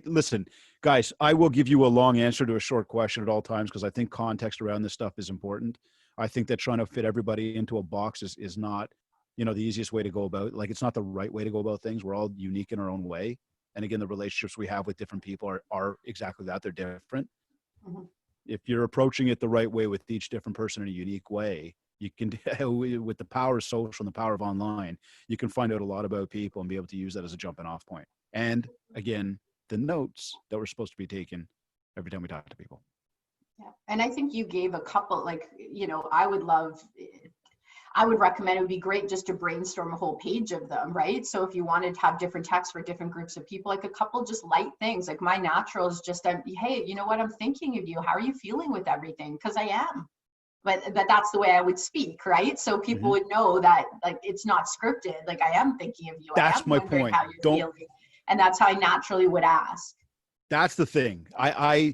Listen, guys, I will give you a long answer to a short question at all times because I think context around this stuff is important. I think that trying to fit everybody into a box is not, the easiest way to go about it. Like, it's not the right way to go about things. We're all unique in our own way. And again, the relationships we have with different people are exactly that. They're different. Mm-hmm. If you're approaching it the right way with each different person in a unique way, You can, with the power of social and the power of online, you can find out a lot about people and be able to use that as a jumping off point. And again, the notes that were supposed to be taken every time we talk to people. Yeah. And I think you gave a couple, like, you know, I would recommend, it would be great just to brainstorm a whole page of them, right? So if you wanted to have different texts for different groups of people, like a couple just light things, like my natural is just, hey, you know what, I'm thinking of you. How are you feeling with everything? Because I am. But that's the way I would speak, right? So people would know that, like, it's not scripted. Like, I am thinking of you. That's I am my wondering point. how you're feeling. And that's how I naturally would ask. That's the thing. I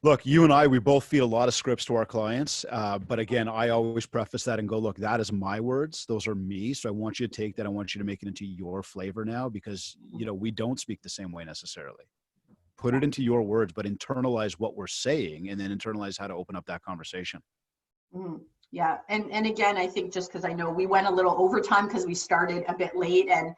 look, you and I, we both feed a lot of scripts to our clients. But again, I always preface that and go, look, that is my words. Those are me. So I want you to take that. I want you to make it into your flavor now, because, you know, we don't speak the same way necessarily. Put it into your words, but internalize what we're saying, and then internalize how to open up that conversation. Yeah. And again, I think just because I know we went a little overtime because we started a bit late, and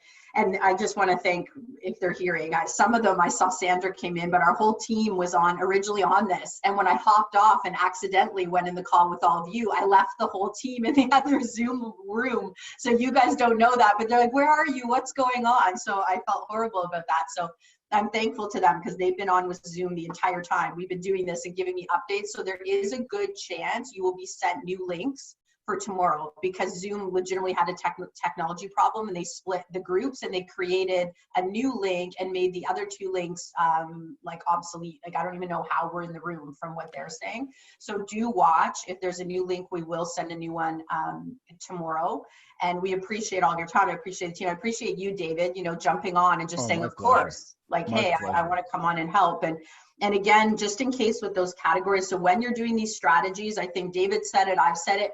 I just want to thank, if they're hearing, some of them, I saw Sandra came in, but our whole team was originally on this. And when I hopped off and accidentally went in the call with all of you, I left the whole team and they had their Zoom room. So you guys don't know that, but they're like, where are you? What's going on? So I felt horrible about that. So I'm thankful to them because they've been on with Zoom the entire time. We've been doing this and giving me updates. So there is a good chance you will be sent new links for tomorrow, because Zoom legitimately had a technology problem, and they split the groups and they created a new link and made the other two links like obsolete. Like, I don't even know how we're in the room from what they're saying. So do watch. If there's a new link, we will send a new one tomorrow. And we appreciate all your time. I appreciate the team. I appreciate you, David, you know, jumping on and just saying, of course, like, hey, I want to come on and help. And again, just in case with those categories. So when you're doing these strategies, I think David said it, I've said it,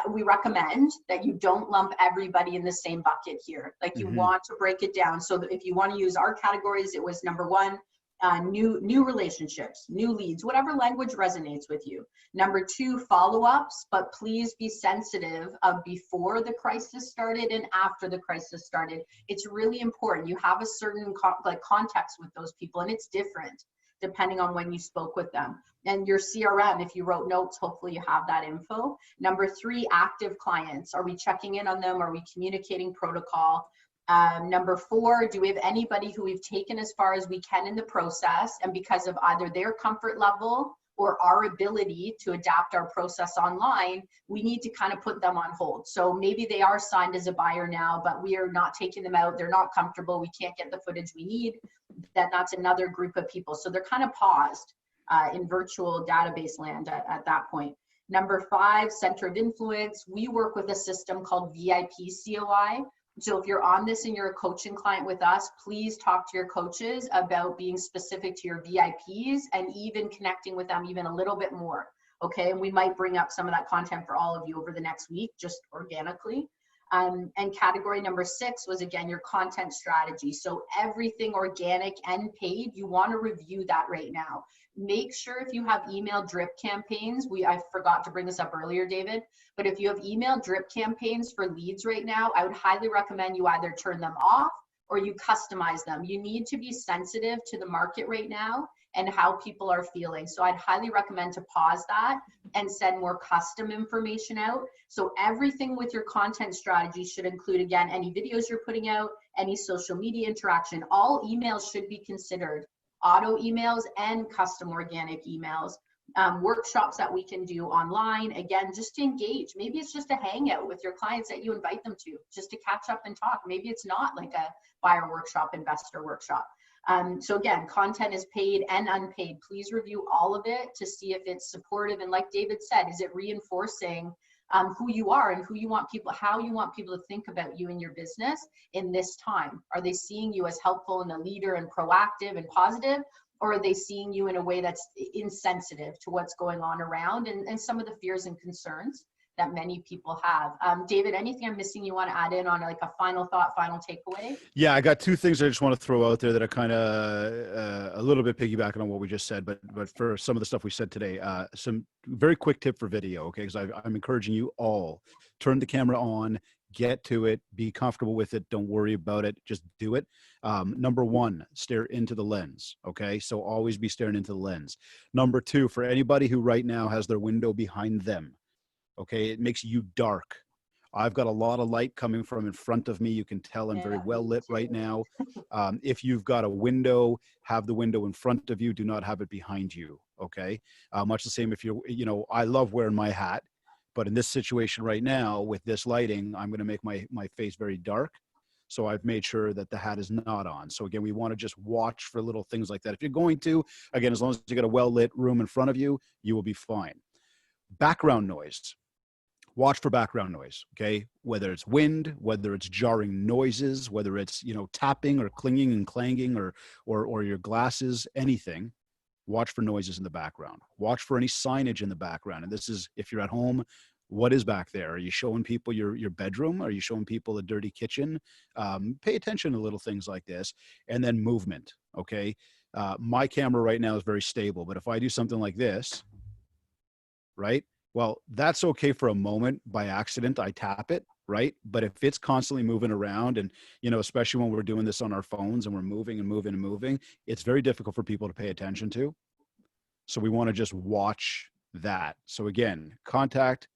we recommend that you don't lump everybody in the same bucket here. Like, you want to break it down. So that if you want to use our categories, it was number one, new relationships, new leads, whatever language resonates with you. Number two, follow-ups, but please be sensitive of before the crisis started and after the crisis started. It's really important. You have a certain context with those people, and it's different depending on when you spoke with them. And your CRM, if you wrote notes, hopefully you have that info. Number three, active clients. Are we checking in on them? Are we communicating protocol? Number four, do we have anybody who we've taken as far as we can in the process, and because of either their comfort level or our ability to adapt our process online, we need to kind of put them on hold. So maybe they are signed as a buyer now, but we are not taking them out. They're not comfortable. We can't get the footage we need. That's another group of people. So they're kind of paused in virtual database land at that point. Number five, center of influence. We work with a system called VIP COI. So if you're on this and you're a coaching client with us, please talk to your coaches about being specific to your VIPs and even connecting with them even a little bit more. Okay, and we might bring up some of that content for all of you over the next week, just organically. And category number six was, again, your content strategy. So everything organic and paid, you want to review that right now. Make sure if you have email drip campaigns, I forgot to bring this up earlier, David, but if you have email drip campaigns for leads right now, I would highly recommend you either turn them off or you customize them. You need to be sensitive to the market right now and how people are feeling. So I'd highly recommend to pause that and send more custom information out. So everything with your content strategy should include, again, any videos you're putting out, any social media interaction. All emails should be considered auto emails and custom organic emails. Workshops that we can do online, again, just to engage. Maybe it's just a hangout with your clients that you invite them to, just to catch up and talk. Maybe it's not like a buyer workshop, investor workshop. So again, content is paid and unpaid. Please review all of it to see if it's supportive. And like David said, is it reinforcing who you are and who you want people, how you want people to think about you and your business in this time? Are they seeing you as helpful and a leader and proactive and positive? Or are they seeing you in a way that's insensitive to what's going on around and some of the fears and concerns that many people have? David, anything I'm missing you want to add in on, like a final thought, final takeaway? Yeah, I got two things I just want to throw out there that are kind of a little bit piggybacking on what we just said, but for some of the stuff we said today, some very quick tip for video, okay? Because I'm encouraging you all, turn the camera on, get to it, be comfortable with it, don't worry about it, just do it. Number one, stare into the lens, okay? So always be staring into the lens. Number two, for anybody who right now has their window behind them, Okay. It makes you dark. I've got a lot of light coming from in front of me. You can tell I'm very well lit right now. If you've got a window, have the window in front of you. Do not have it behind you. Okay. Much the same if you're, I love wearing my hat, but in this situation right now with this lighting, I'm going to make my face very dark. So I've made sure that the hat is not on. So again, we want to just watch for little things like that. If you're going to, again, as long as you got a well-lit room in front of you, you will be fine. Background noise. Watch for background noise, okay? Whether it's wind, whether it's jarring noises, whether it's, tapping or clinging and clanging or your glasses, anything. Watch for noises in the background. Watch for any signage in the background. And this is, if you're at home, what is back there? Are you showing people your bedroom? Are you showing people a dirty kitchen? Pay attention to little things like this. And then movement, okay? My camera right now is very stable, but if I do something like this, right? Well, that's okay for a moment. By accident, I tap it, right? But if it's constantly moving around and, especially when we're doing this on our phones and we're moving and moving and moving, it's very difficult for people to pay attention to. So we want to just watch that. So again, contact,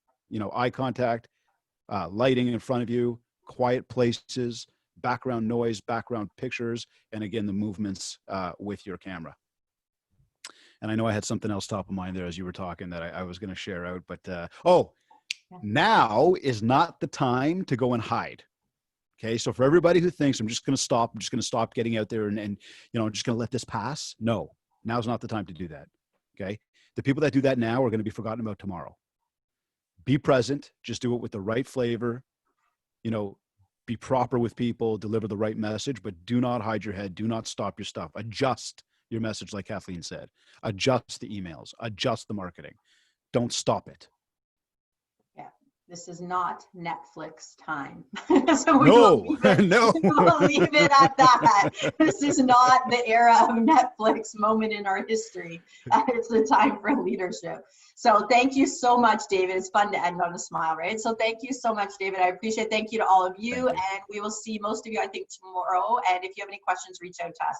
eye contact, lighting in front of you, quiet places, background noise, background pictures, and again, the movements with your camera. And I know I had something else top of mind there as you were talking that I was going to share out, but now is not the time to go and hide. Okay. So for everybody who thinks I'm just going to stop getting out there and I'm just going to let this pass. No, now's not the time to do that. Okay. The people that do that now are going to be forgotten about tomorrow. Be present, just do it with the right flavor, be proper with people, deliver the right message, but do not hide your head. Do not stop your stuff. Adjust your message, like Kathleen said. Adjust the emails, adjust the marketing. Don't stop it. Yeah, this is not Netflix time. So we'll leave it at that. This is not the era of Netflix moment in our history. It's the time for leadership. So thank you so much, David. It's fun to end on a smile, right? So thank you so much, David. I appreciate it. Thank you to all of you. And we will see most of you, I think, tomorrow. And if you have any questions, reach out to us.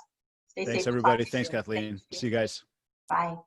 Stay safe. Thanks, everybody. Thanks, Kathleen. See you guys. Bye.